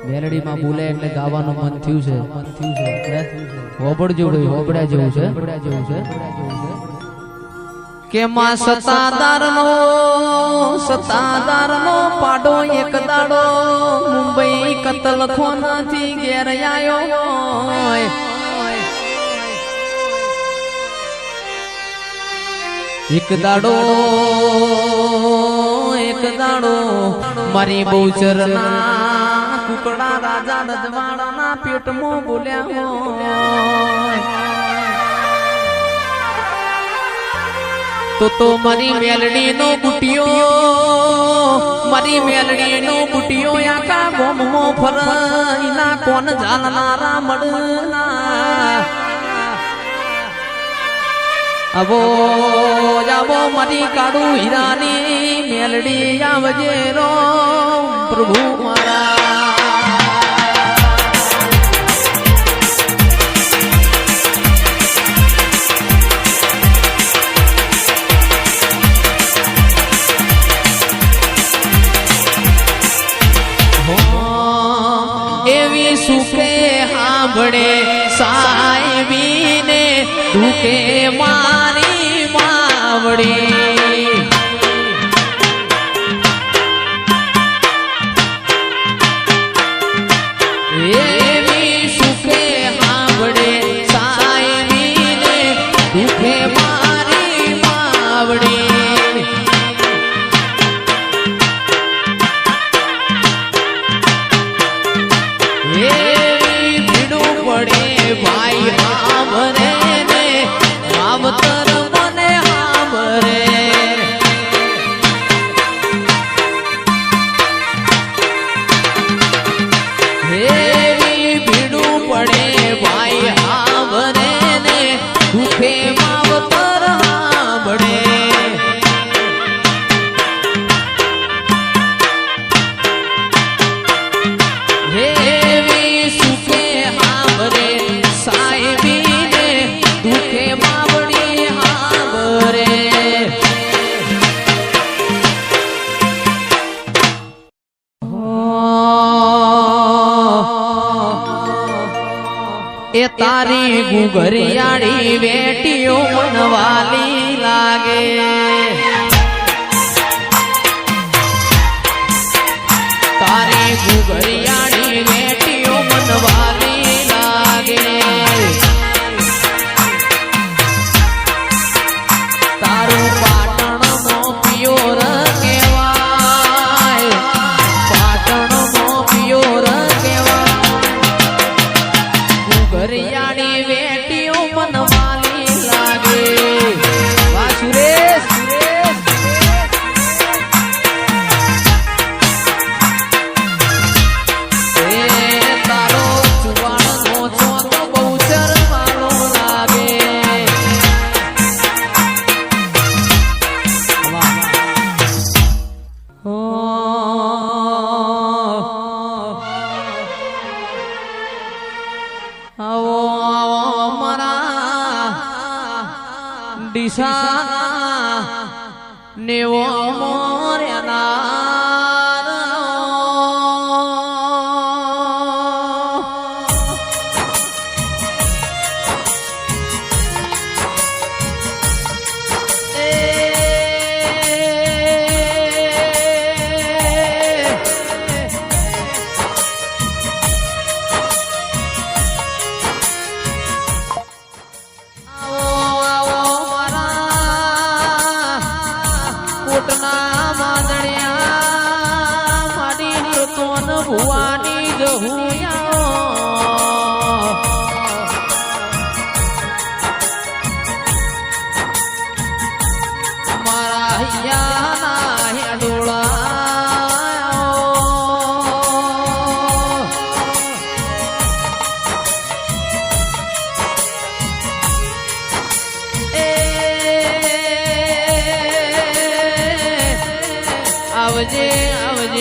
મેલડી માં બોલે એટલે ગાવાનું મન થયું છે હોબળજો ભાઈ હોબળ્યા જેવું છે કે માં સતાદાર નો પાડો એક દાડો મુંબઈ કતલખોના થી ઘેર આયો એક દાડો મારી બહુચરના કુકડા રાજા રજવાડાના પેટમાં બોલ્યા હોય તો મારી મેલડી નો બુટિયો આખા ગોમમાં ફરઈના કોણ જાણનારા મળના અબો જાવો મારી કાડુ હીરાની મેલડી આવજે રો પ્રભુ મારા એવી સુખે હાંભળે સાહેબીને દુખે મારી માવડી એવી સુખે હાંભળે સાહેબીને દુખે મારી માવડી ભાઈ હામરે ને માવતર મને હામરે એવી ભીડું પડે ભાઈ હામરે ને દુખે માવતર હામરે એવી સુખે હામરે સાહેબીને દુખે માવડી હાંભરે એ તારી ગુગરિયાળી વેટીઓ મનવાલી લાગે તારી ગુગરિયાળી વેટીઓ મનવાલી લાગે તારું પાટણનો પિયોર કહેવાય પાટણનો પિયોર કહેવાય ગુગરિયાળી વેટીઓ મનવાલી લાગે વાહ સુરેશ તારો ચુવાણનો ચોક બહુચર વાળો લાગે આવો મારા ડીસા નેવો મોર્યાના કોટના માદણિયા માડી તોન ભુવાની જહુયા મારા હૈયાના હેડોળા આવજે